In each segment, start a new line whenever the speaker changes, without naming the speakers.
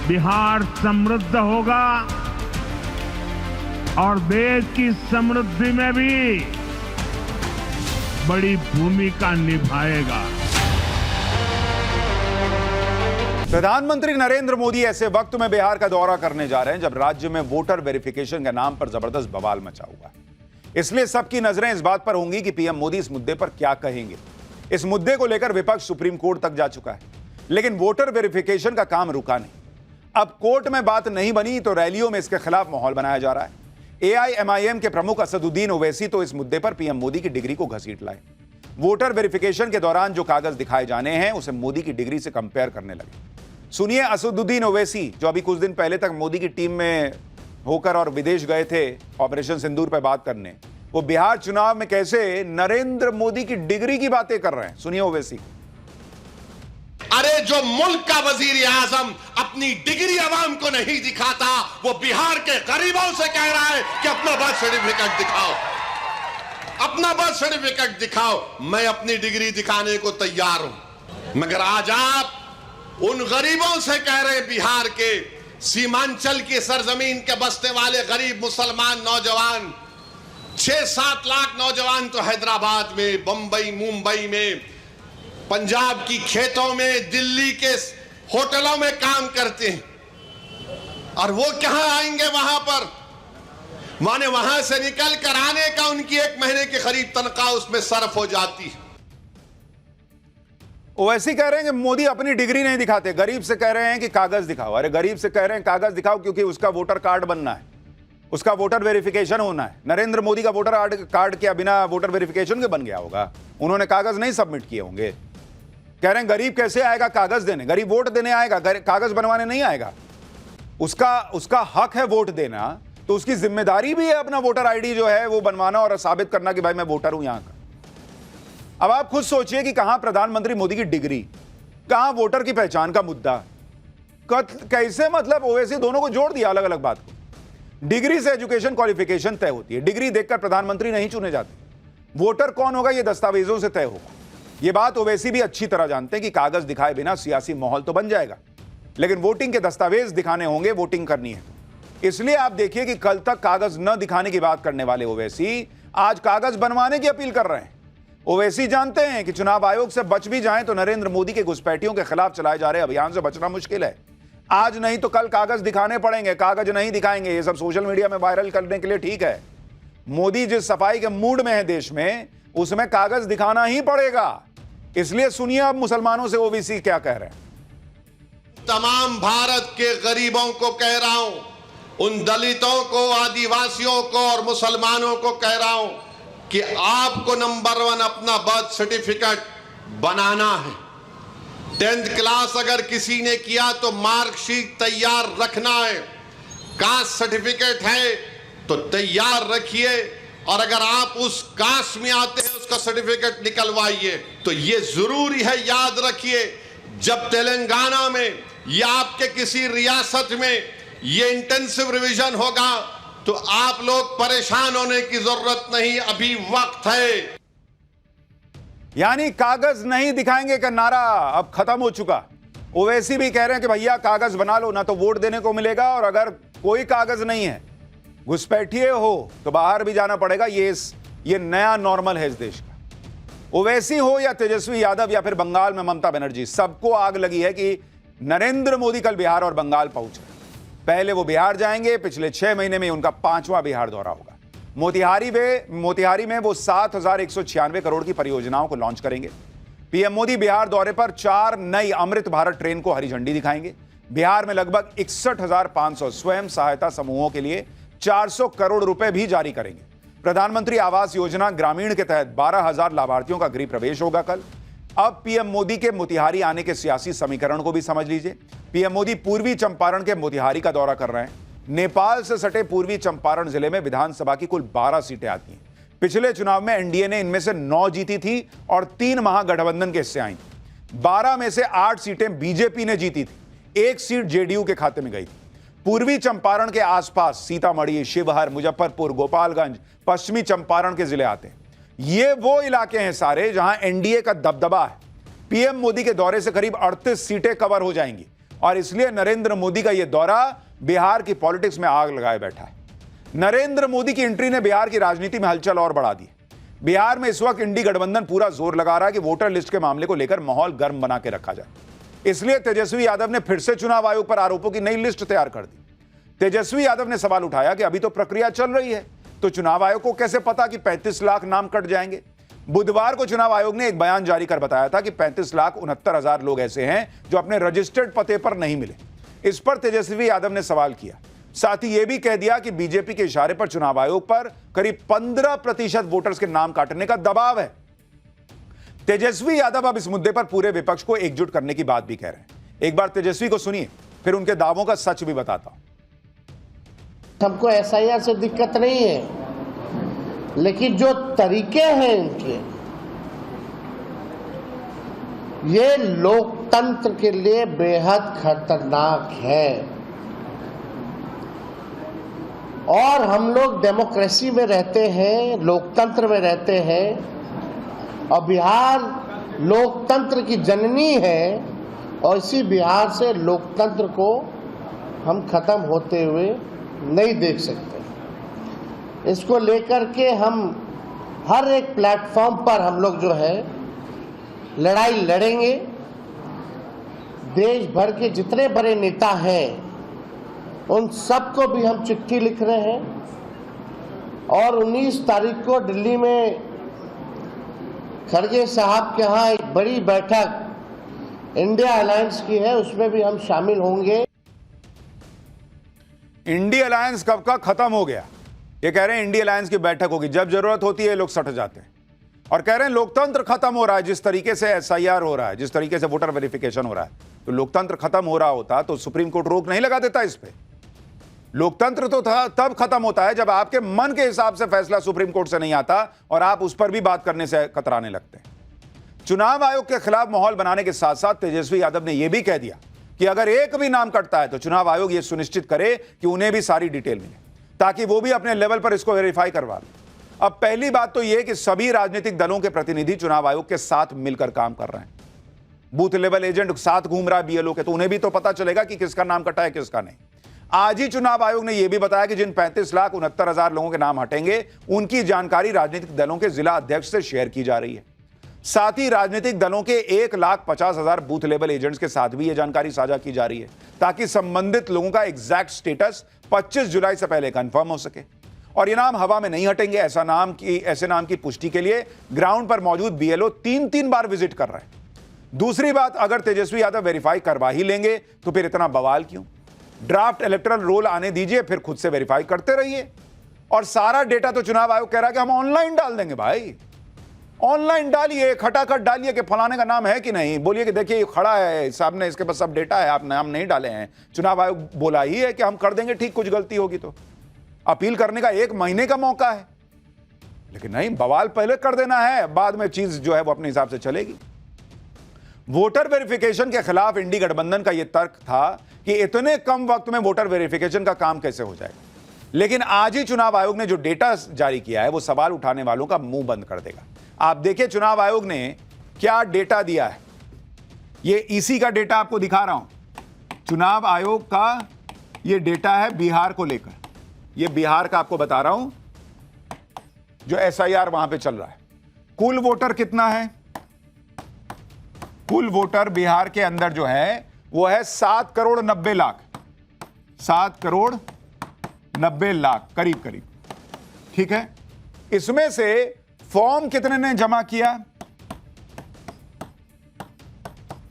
बिहार समृद्ध होगा और देश की समृद्धि में भी बड़ी भूमिका निभाएगा।
प्रधानमंत्री नरेंद्र मोदी ऐसे वक्त में बिहार का दौरा करने जा रहे हैं जब राज्य में वोटर वेरिफिकेशन के नाम पर जबरदस्त बवाल मचा हुआ है। इसलिए सबकी नजरें इस बात पर होंगी कि पीएम मोदी इस मुद्दे पर क्या कहेंगे। इस मुद्दे को लेकर विपक्ष सुप्रीम कोर्ट तक जा चुका है, लेकिन वोटर वेरिफिकेशन का काम रुका नहीं। अब कोर्ट में बात नहीं बनी तो रैलियों में इसके खिलाफ माहौल बनाया जा रहा है। AIMIM के प्रमुख असदुद्दीन ओवैसी तो इस मुद्दे पर पीएम मोदी की डिग्री को घसीट लाए। वोटर वेरिफिकेशन के दौरान जो कागज दिखाए जाने हैं उसे मोदी की डिग्री से कंपेयर करने लगे। सुनिए असदुद्दीन ओवैसी, जो अभी कुछ दिन पहले तक मोदी की टीम में होकर और विदेश गए थे ऑपरेशन सिंदूर पर बात करने, वो बिहार चुनाव में कैसे नरेंद्र मोदी की डिग्री की बातें कर रहे हैं। सुनिए ओवैसी।
अरे जो मुल्क का वजीर आजम अपनी डिग्री अवाम को नहीं दिखाता, वो बिहार के गरीबों से कह रहा है कि अपना बर्थ सर्टिफिकेट दिखाओ, अपना बर्थ सर्टिफिकेट दिखाओ। मैं अपनी डिग्री दिखाने को तैयार हूं, मगर आज आप उन गरीबों से कह रहे हैं, बिहार के सीमांचल की सरजमीन के बसने वाले गरीब मुसलमान नौजवान, 6-7 लाख नौजवान तो हैदराबाद में, बंबई, मुंबई में, पंजाब की खेतों में, दिल्ली के होटलों में काम करते हैं, और वो कहां आएंगे वहां पर? माने वहां से निकल कर आने का उनकी 1 महीने की करीब तनख्वाह उसमें सर्फ हो जाती है।
ओवैसी कह रहे हैं कि मोदी अपनी डिग्री नहीं दिखाते, गरीब से कह रहे हैं कि कागज दिखाओ। अरे गरीब से कह रहे हैं कागज दिखाओ क्योंकि उसका वोटर कार्ड बनना है, उसका वोटर वेरिफिकेशन होना है। नरेंद्र मोदी का वोटर कार्ड क्या बिना वोटर वेरिफिकेशन के बन गया होगा? उन्होंने कागज नहीं सबमिट किए होंगे। कह रहे हैं गरीब कैसे आएगा कागज देने? गरीब वोट देने आएगा, कागज बनवाने नहीं आएगा। उसका हक है वोट देना, तो उसकी जिम्मेदारी भी है अपना वोटर आईडी जो है वो बनवाना और साबित करना कि भाई मैं वोटर हूं यहां का। अब आप खुद सोचिए कि कहां प्रधानमंत्री मोदी की डिग्री, कहां वोटर की पहचान का मुद्दा, कैसे मतलब ओवैसी दोनों को जोड़ दिया अलग अलग बात को। डिग्री से एजुकेशन क्वालिफिकेशन तय होती है, डिग्री देखकर प्रधानमंत्री नहीं चुने जाते। वोटर कौन होगा ये दस्तावेजों से तय होगा। ये बात ओवैसी भी अच्छी तरह जानते हैं कि कागज दिखाए बिना सियासी माहौल तो बन जाएगा, लेकिन वोटिंग के दस्तावेज दिखाने होंगे, वोटिंग करनी है। इसलिए आप देखिए कि कल तक कागज न दिखाने की बात करने वाले ओवैसी आज कागज बनवाने की अपील कर रहे हैं। ओवैसी जानते हैं कि चुनाव आयोग से बच भी जाएं तो नरेंद्र मोदी के घुसपैठियों के खिलाफ चलाए जा रहे अभियान से बचना मुश्किल है। आज नहीं तो कल कागज दिखाने पड़ेंगे, कागज नहीं दिखाएंगे। ये सब सोशल मीडिया में वायरल करने के लिए ठीक है। मोदी जिस सफाई के मूड में है देश में, उसमें कागज दिखाना ही पड़ेगा। इसलिए सुनिए अब मुसलमानों से ओवैसी क्या कह रहे हैं।
तमाम भारत के गरीबों को कह रहा हूं, उन दलितों को, आदिवासियों को और मुसलमानों को कह रहा हूं कि आपको नंबर 1 अपना बर्थ सर्टिफिकेट बनाना है। 10th क्लास अगर किसी ने किया तो मार्कशीट तैयार रखना है। कास्ट सर्टिफिकेट है तो तैयार रखिए, और अगर आप उस कास्ट में आते हैं उसका सर्टिफिकेट निकलवाइए। तो ये जरूरी है, याद रखिए, जब तेलंगाना में या आपके किसी रियासत में ये इंटेंसिव रिवीजन होगा तो आप लोग परेशान होने की जरूरत नहीं, अभी वक्त है।
यानी कागज नहीं दिखाएंगे का नारा अब खत्म हो चुका। ओवैसी भी कह रहे हैं कि भैया कागज बना लो, ना तो वोट देने को मिलेगा, और अगर कोई कागज नहीं है, घुसपैठिए हो, तो बाहर भी जाना पड़ेगा। ये नया नॉर्मल है इस देश का। ओवैसी हो या तेजस्वी यादव या फिर बंगाल में ममता बनर्जी, सबको आग लगी है कि नरेंद्र मोदी कल बिहार और बंगाल पहुंचे। पहले वो बिहार जाएंगे, पिछले 6 महीने में उनका 5वां बिहार दौरा होगा। मोतिहारी में वो 7,196 करोड़ की परियोजनाओं को लॉन्च करेंगे। पीएम मोदी बिहार दौरे पर 4 नई अमृत भारत ट्रेन को हरी झंडी दिखाएंगे। बिहार में लगभग 61,500 स्वयं सहायता समूहों के लिए 400 करोड़ रुपए भी जारी करेंगे। प्रधानमंत्री आवास योजना ग्रामीण के तहत 12,000 लाभार्थियों का गृह प्रवेश होगा कल। अब पीएम मोदी के मोतिहारी आने के सियासी समीकरण को भी समझ लीजिए। पीएम मोदी पूर्वी चंपारण के मोतिहारी का दौरा कर रहे हैं। नेपाल से सटे पूर्वी चंपारण जिले में विधानसभा की कुल 12 सीटें आती हैं। पिछले चुनाव में एनडीए ने इनमें से 9 जीती थी और 3 महागठबंधन के हिस्से आई। 12 में से 8 सीटें बीजेपी ने जीती थी, 1 सीट जेडीयू के खाते में गई थी। पूर्वी चंपारण के आसपास सीतामढ़ी, शिवहर, मुजफ्फरपुर, गोपालगंज, पश्चिमी चंपारण के जिले आते हैं। ये वो इलाके हैं सारे जहां एनडीए का दबदबा है। पीएम मोदी के दौरे से करीब 38 सीटें कवर हो जाएंगी और इसलिए नरेंद्र मोदी का यह दौरा बिहार की पॉलिटिक्स में आग लगाए बैठा है। नरेंद्र मोदी की एंट्री ने बिहार की राजनीति में हलचल और बढ़ा दी। बिहार में इस वक्त इंडी गठबंधन पूरा जोर लगा रहा है कि वोटर लिस्ट के मामले को लेकर माहौल गर्म बना के रखा जाए। इसलिए तेजस्वी यादव ने फिर से चुनाव आयोग पर आरोपों की नई लिस्ट तैयार कर दी। तेजस्वी यादव ने सवाल उठाया कि अभी तो प्रक्रिया चल रही है, तो चुनाव आयोग को कैसे पता कि 35 लाख नाम कट जाएंगे। बुधवार को चुनाव आयोग ने एक बयान जारी कर बताया था कि 35,69,000 लोग ऐसे हैं जो अपने रजिस्टर्ड पते पर नहीं मिले। इस पर तेजस्वी यादव ने सवाल किया, साथ ही यह भी कह दिया कि बीजेपी के इशारे पर चुनाव आयोग पर करीब 15% वोटर्स के नाम काटने का दबाव है। तेजस्वी यादव अब इस मुद्दे पर पूरे विपक्ष को एकजुट करने की बात भी कह रहे हैं। एक बार तेजस्वी को सुनिए, फिर उनके दावों का सच भी बताता हूं।
हमको एसआईआर से दिक्कत नहीं है, लेकिन जो तरीके हैं इनके, ये लोकतंत्र के लिए बेहद खतरनाक है। और हम लोग डेमोक्रेसी में रहते हैं, लोकतंत्र में रहते हैं, और बिहार लोकतंत्र की जननी है, और इसी बिहार से लोकतंत्र को हम खत्म होते हुए नहीं देख सकते। इसको लेकर के हम हर एक प्लेटफॉर्म पर हम लोग जो है लड़ाई लड़ेंगे। देश भर के जितने बड़े नेता हैं उन सबको भी हम चिट्ठी लिख रहे हैं, और 19 तारीख को दिल्ली में खड़गे साहब के यहाँ एक बड़ी बैठक इंडिया अलायंस की है, उसमें भी हम शामिल होंगे।
इंडिया अलायंस कब का खत्म हो गया? ये कह रहे हैं इंडिया अलायंस की बैठक होगी, जब जरूरत होती है लोग सट जाते हैं और कह रहे हैं लोकतंत्र खत्म हो रहा है। जिस तरीके से एसआईआर हो रहा है, जिस तरीके से वोटर वेरिफिकेशन हो रहा है, तो लोकतंत्र खत्म हो रहा होता तो सुप्रीम कोर्ट रोक नहीं लगा देता इस पे। लोकतंत्र तो था तब खत्म होता है जब आपके मन के हिसाब से फैसला सुप्रीम कोर्ट से नहीं आता और आप उस पर भी बात करने से कतराने लगते हैं। चुनाव आयोग के खिलाफ माहौल बनाने के साथ साथ तेजस्वी यादव ने यह भी कह दिया कि अगर एक भी नाम कटता है तो चुनाव आयोग यह सुनिश्चित करे कि उन्हें भी सारी डिटेल मिले, ताकि वो भी अपने लेवल पर इसको वेरीफाई करवा ले। अब पहली बात तो यह कि सभी राजनीतिक दलों के प्रतिनिधि चुनाव आयोग के साथ मिलकर काम कर रहे हैं। बूथ लेवल एजेंट साथ घूम रहा है बीएलओ के, तो उन्हें भी तो पता चलेगा कि किसका नाम कटा है किसका नहीं। आज ही चुनाव आयोग ने यह भी बताया कि जिन 35,69,000 लोगों के नाम हटेंगे उनकी जानकारी राजनीतिक दलों के जिला अध्यक्ष से शेयर की जा रही है। साथ ही राजनीतिक दलों के 1,50,000 बूथ लेवल एजेंट्स के साथ भी यह जानकारी साझा की जा रही है, ताकि संबंधित लोगों का एग्जैक्ट स्टेटस 25 जुलाई से पहले कंफर्म हो सके। और ये नाम हवा में नहीं हटेंगे। ऐसे नाम की पुष्टि के लिए ग्राउंड पर मौजूद बीएलओ 3-3 बार विजिट कर रहे हैं। दूसरी बात, अगर तेजस्वी यादव वेरीफाई करवा ही लेंगे तो फिर इतना बवाल क्यों? ड्राफ्ट इलेक्टोरल रोल आने दीजिए, फिर खुद से वेरीफाई करते रहिए। और सारा डेटा तो चुनाव आयोग कह रहा है कि हम ऑनलाइन डाल देंगे। भाई ऑनलाइन डालिए, खटाखट डालिए कि फलाने का नाम है कि नहीं, बोलिए कि देखिए ये खड़ा है सामने, इसके पास सब डेटा है, आप नाम नहीं डाले हैं। चुनाव आयोग बोला ही है कि हम कर देंगे ठीक, कुछ गलती होगी तो। अपील करने का 1 महीने का मौका है, लेकिन नहीं, बवाल पहले कर देना है, बाद में चीज जो है वो अपने हिसाब से चलेगी। वोटर वेरिफिकेशन के खिलाफ इंडी गठबंधन का यह तर्क था कि इतने कम वक्त में वोटर वेरिफिकेशन का काम कैसे हो जाएगा। लेकिन आज ही चुनाव आयोग ने जो डेटा जारी किया है वो सवाल उठाने वालों का मुंह बंद कर देगा। आप देखिए चुनाव आयोग ने क्या डेटा दिया है। ये इसी का डेटा आपको दिखा रहा हूं। चुनाव आयोग का ये डेटा है बिहार को लेकर। ये बिहार का आपको बता रहा हूं, जो एसआईआर वहां पे चल रहा है। कुल वोटर कितना है? कुल वोटर बिहार के अंदर जो है वो है 7 करोड़ 90 लाख, 7 करोड़ 90 लाख करीब करीब, ठीक है। इसमें से फॉर्म कितने ने जमा किया?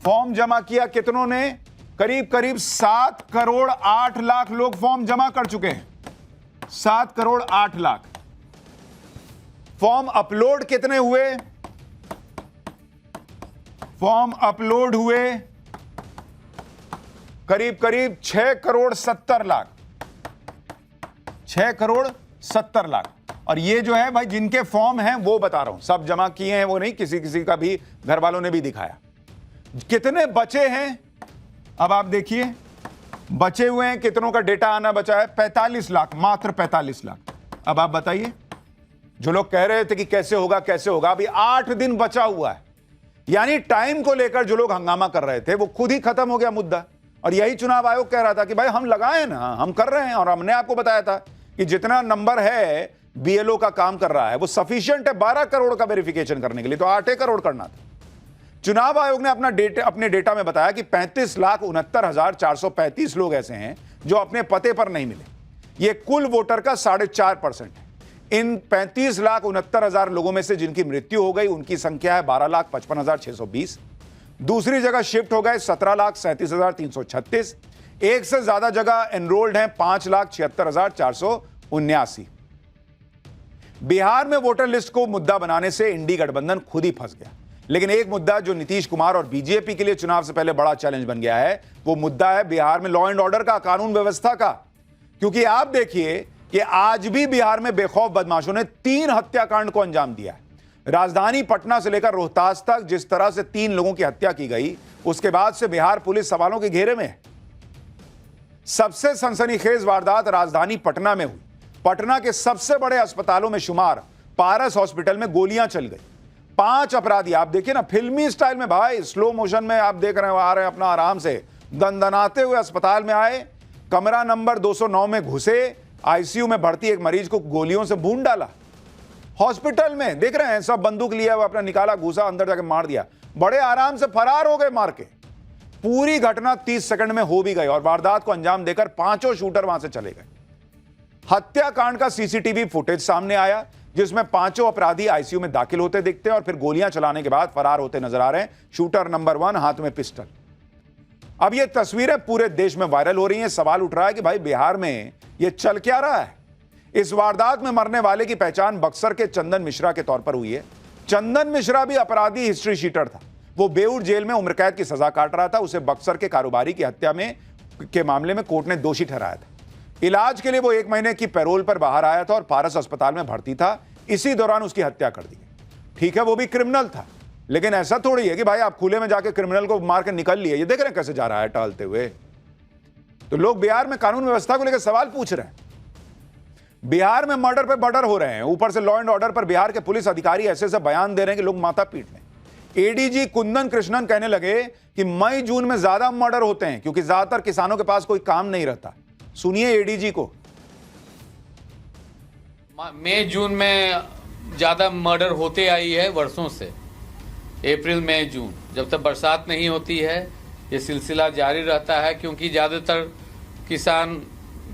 फॉर्म जमा किया कितनों ने? करीब करीब 7 करोड़ 8 लाख लोग फॉर्म जमा कर चुके हैं। 7 करोड़ 8 लाख। फॉर्म अपलोड कितने हुए? फॉर्म अपलोड हुए करीब करीब 6 करोड़ 70 लाख, 6 करोड़ 70 लाख। और ये जो है भाई जिनके फॉर्म हैं वो बता रहा हूं, सब जमा किए हैं वो नहीं, किसी किसी का भी घर वालों ने भी दिखाया। कितने बचे हैं अब आप देखिए, बचे हुए हैं कितनों का डेटा आना बचा है? 45 लाख, मात्र 45 लाख। अब आप बताइए, जो लोग कह रहे थे कि कैसे होगा कैसे होगा, अभी 8 दिन बचा हुआ है। यानी टाइम को लेकर जो लोग हंगामा कर रहे थे वो खुद ही खत्म हो गया मुद्दा। और यही चुनाव आयोग कह रहा था कि भाई हम लगाए ना, हम कर रहे हैं, और हमने आपको बताया था कि जितना नंबर है बीएलओ का काम कर रहा है वो सफिशिएंट है 12 करोड़ का वेरिफिकेशन करने के लिए, तो 8 करोड़ करना था। चुनाव आयोग ने अपने डेटा में बताया कि 35,69,435 लोग ऐसे हैं जो अपने पते पर नहीं मिले। यह कुल वोटर का 4.5% है। इन 35,69,000 लोगों में से जिनकी मृत्यु हो गई उनकी संख्या है 12,55,620। दूसरी जगह शिफ्ट हो गए 17,37,336। एक से ज्यादा जगह एनरोल्ड हैं 5,76,479। बिहार में वोटर लिस्ट को मुद्दा बनाने से इंडी गठबंधन खुद ही फंस गया। लेकिन एक मुद्दा जो नीतीश कुमार और बीजेपी के लिए चुनाव से पहले बड़ा चैलेंज बन गया है, वो मुद्दा है बिहार में लॉ एंड ऑर्डर का, कानून व्यवस्था का। क्योंकि आप देखिए कि आज भी बिहार में बेखौफ बदमाशों ने 3 हत्याकांड को अंजाम दिया है। राजधानी पटना से लेकर रोहतास तक जिस तरह से 3 लोगों की हत्या की गई, उसके बाद से बिहार पुलिस सवालों के घेरे में है। सबसे सनसनीखेज वारदात राजधानी पटना में हुई। पटना के सबसे बड़े अस्पतालों में शुमार पारस हॉस्पिटल में गोलियां चल गई। 5 अपराधी, आप देखिए ना, फिल्मी स्टाइल में भाई, स्लो मोशन में आप देख रहे हैं, आ रहे हैं अपना आराम से दंदनाते हुए अस्पताल में आए, कमरा नंबर 209 में घुसे, आईसीयू में भर्ती एक मरीज को गोलियों से भून डाला। हॉस्पिटल में देख रहे हैं, सब बंदूक लिया हुआ, अपना निकाला, घुसा, अंदर जाके मार दिया, बड़े आराम से फरार हो गए मार के। पूरी घटना 30 सेकंड में हो भी गई और वारदात को अंजाम देकर 5 शूटर वहां से चले गए। हत्याकांड का सीसीटीवी फुटेज सामने आया जिसमें 5 अपराधी आईसीयू में दाखिल होते दिखते हैं और फिर गोलियां चलाने के बाद फरार होते नजर आ रहे हैं। शूटर नंबर 1 हाथ में पिस्टल। अब ये तस्वीरें पूरे देश में वायरल हो रही हैं। सवाल उठ रहा है कि भाई बिहार में ये चल क्या रहा है। इस वारदात में मरने वाले की पहचान बक्सर के चंदन मिश्रा के तौर पर हुई है। चंदन मिश्रा भी अपराधी हिस्ट्री शीटर था। वो बेऊर जेल में उम्र कैद की सजा काट रहा था। उसे बक्सर के कारोबारी की हत्या के मामले में कोर्ट ने दोषी ठहराया था। इलाज के लिए वो 1 महीने की पैरोल पर बाहर आया था और पारस अस्पताल में भर्ती था। इसी दौरान उसकी हत्या कर दी। ठीक है, वो भी क्रिमिनल था, लेकिन ऐसा थोड़ी है कि भाई आप खुले में जाके क्रिमिनल को मार के निकल लिए। ये देख रहे हैं कैसे जा रहा है टहलते हुए। तो लोग बिहार में कानून व्यवस्था को लेकर सवाल पूछ रहे हैं। बिहार में मर्डर पे मर्डर हो रहे हैं, ऊपर से लॉ एंड ऑर्डर पर बिहार के पुलिस अधिकारी ऐसे ऐसे बयान दे रहे हैं कि लोग माथा पीट लें। एडीजी कुंदन कृष्णन कहने लगे कि मई जून में ज्यादा मर्डर होते हैं क्योंकि ज्यादातर किसानों के पास कोई काम नहीं रहता। सुनिए एडीजी को।
मई जून में ज़्यादा मर्डर होते आई है वर्षों से। अप्रैल मई जून, जब तक बरसात नहीं होती है ये सिलसिला जारी रहता है क्योंकि ज़्यादातर किसान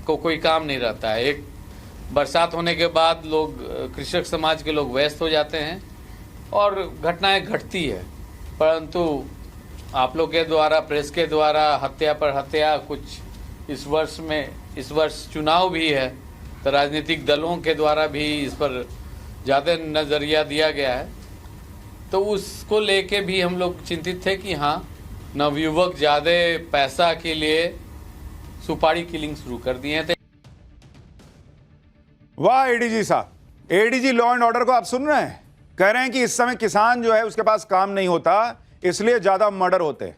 को कोई काम नहीं रहता है। एक बरसात होने के बाद लोग, कृषक समाज के लोग व्यस्त हो जाते हैं और घटनाएं घटती है। परंतु आप लोग के द्वारा, प्रेस के द्वारा हत्या पर हत्या, कुछ इस वर्ष चुनाव भी है तो राजनीतिक दलों के द्वारा भी इस पर ज़्यादा नज़रिया दिया गया है। तो उसको लेके भी हम लोग चिंतित थे कि हाँ, नवयुवक ज़्यादा पैसा के लिए सुपारी किलिंग शुरू कर दिए थे।
वाह एडीजी साहब, एडीजी लॉ एंड ऑर्डर को आप सुन रहे हैं। कह रहे हैं कि इस समय किसान जो है उसके पास काम नहीं होता, इसलिए ज्यादा मर्डर होते हैं।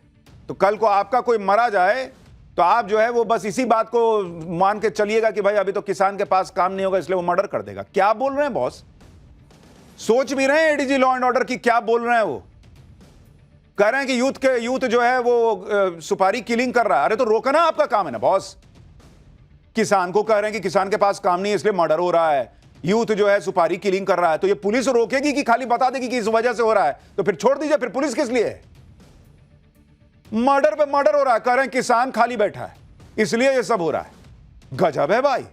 तो कल को आपका कोई मरा जाए तो आप जो है वो बस इसी बात को मान के चलिएगा कि भाई अभी तो किसान के पास काम नहीं होगा इसलिए वो मर्डर कर देगा। क्या बोल रहे हैं बॉस? सोच भी रहे हैं एडीजी लॉ एंड ऑर्डर की क्या बोल रहे हैं? वो कह रहे हैं कि यूथ जो है वो सुपारी किलिंग कर रहा है। अरे तो रोकना आपका काम है ना बॉस। किसान को कह रहे हैं कि किसान के पास काम नहीं है इसलिए मर्डर हो रहा है, यूथ जो है सुपारी किलिंग कर रहा है। तो ये पुलिस रोकेगी कि खाली बता देगी कि इस वजह से हो रहा है? तो फिर छोड़ दीजिए, फिर पुलिस किस लिए है? मर्डर पे मर्डर हो रहा है, कह रहे हैं किसान खाली बैठा है इसलिए ये सब हो रहा है। गजब है भाई।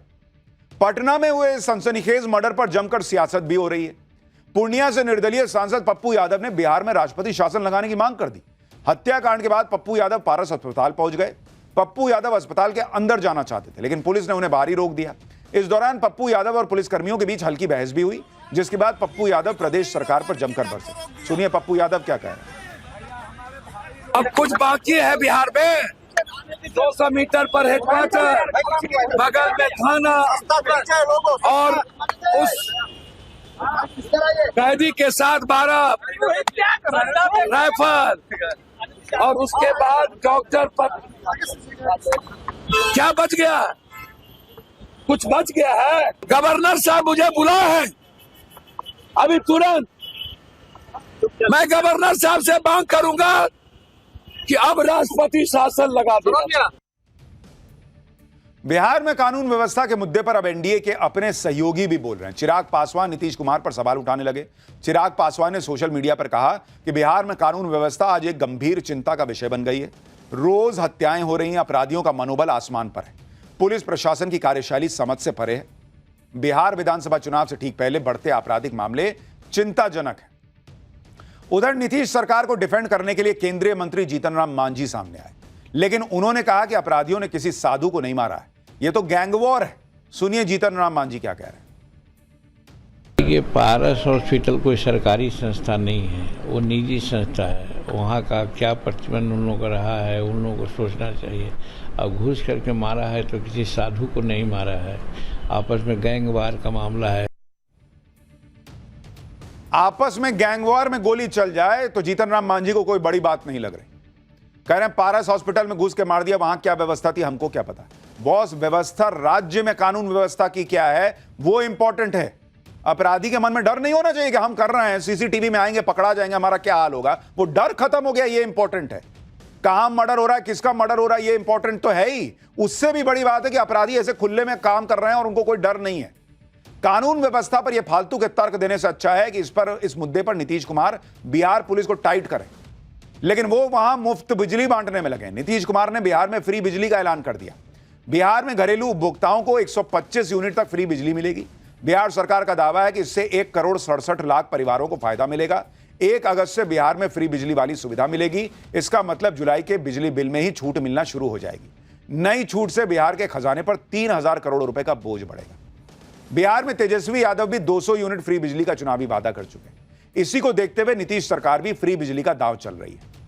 पटना में हुए सनसनीखेज मर्डर पर जमकर सियासत भी हो रही है। पूर्णिया से निर्दलीय सांसद पप्पू यादव ने बिहार में राष्ट्रपति शासन लगाने की मांग कर दी। हत्याकांड के बाद पप्पू यादव पारस अस्पताल पहुंच गए। पप्पू यादव अस्पताल के अंदर जाना चाहते थे लेकिन पुलिस ने उन्हें बाहर ही रोक दिया। इस दौरान पप्पू यादव और पुलिसकर्मियों के बीच हल्की बहस भी हुई, जिसके बाद पप्पू यादव प्रदेश सरकार पर जमकर बरसे। सुनिए पप्पू यादव क्या कह रहे हैं।
अब कुछ बाकी है बिहार में। 200 मीटर पर हेडक्वार्टर, बगल में थाना और उस कैदी के साथ 12 राइफल और उसके बाद डॉक्टर पर क्या बच गया? कुछ बच गया है। गवर्नर साहब मुझे बुला है अभी तुरंत। मैं गवर्नर साहब से मांग करूंगा कि अब राष्ट्रपति शासन लगा दिया।
बिहार में कानून व्यवस्था के मुद्दे पर अब एनडीए के अपने सहयोगी भी बोल रहे हैं। चिराग पासवान नीतीश कुमार पर सवाल उठाने लगे। चिराग पासवान ने सोशल मीडिया पर कहा कि बिहार में कानून व्यवस्था आज एक गंभीर चिंता का विषय बन गई है। रोज हत्याएं हो रही हैं, अपराधियों का मनोबल आसमान पर है, पुलिस प्रशासन की कार्यशैली समझ से परे है। बिहार विधानसभा चुनाव से ठीक पहले बढ़ते आपराधिक मामले चिंताजनक है। उधर नीतीश सरकार को डिफेंड करने के लिए केंद्रीय मंत्री जीतन राम मांझी सामने आए, लेकिन उन्होंने कहा कि अपराधियों ने किसी साधु को नहीं मारा है, यह तो गैंग वॉर है। सुनिए जीतन राम मांझी क्या कह रहे हैं।
ये पारस हॉस्पिटल कोई सरकारी संस्था नहीं है, वो निजी संस्था है। वहाँ का क्या प्रतिबंध उन लोगों का रहा है, उन लोगों को सोचना चाहिए। अब घूस करके मारा है तो किसी साधु को नहीं मारा है, आपस में गैंगवार का मामला है।
आपस में गैंगवार में गोली चल जाए तो जीतन राम मांझी को कोई बड़ी बात नहीं लग रही। कह रहे हैं पारस हॉस्पिटल में घुस के मार दिया, वहां क्या व्यवस्था थी हमको क्या पता। बॉस, व्यवस्था राज्य में कानून व्यवस्था की क्या है वो इंपॉर्टेंट है। अपराधी के मन में डर नहीं होना चाहिए कि हम कर रहे हैं, सीसीटीवी में आएंगे, पकड़ा जाएंगे, हमारा क्या हाल होगा। वो डर खत्म हो गया, ये इंपॉर्टेंट है। कहां मर्डर हो रहा है, किसका मर्डर हो रहा है, ये इंपॉर्टेंट तो है ही। उससे भी बड़ी बात है कि अपराधी ऐसे खुले में काम कर रहे हैं और उनको कोई डर नहीं है। कानून व्यवस्था पर यह फालतू के तर्क देने से अच्छा है कि इस मुद्दे पर नीतीश कुमार बिहार पुलिस को टाइट करें, लेकिन वो वहां मुफ्त बिजली बांटने में लगे। नीतीश कुमार ने बिहार में फ्री बिजली का ऐलान कर दिया। बिहार में घरेलू उपभोक्ताओं को 125 यूनिट तक फ्री बिजली मिलेगी। बिहार सरकार का दावा है कि इससे 1,67,00,000 परिवारों को फायदा मिलेगा। 1 अगस्त से बिहार में फ्री बिजली वाली सुविधा मिलेगी। इसका मतलब जुलाई के बिजली बिल में ही छूट मिलना शुरू हो जाएगी। नई छूट से बिहार के खजाने पर 3,000 करोड़ रुपए का बोझ बढ़ेगा। बिहार में तेजस्वी यादव भी 200 यूनिट फ्री बिजली का चुनावी वादा कर चुके हैं। इसी को देखते हुए नीतीश सरकार भी फ्री बिजली का दांव चल रही है।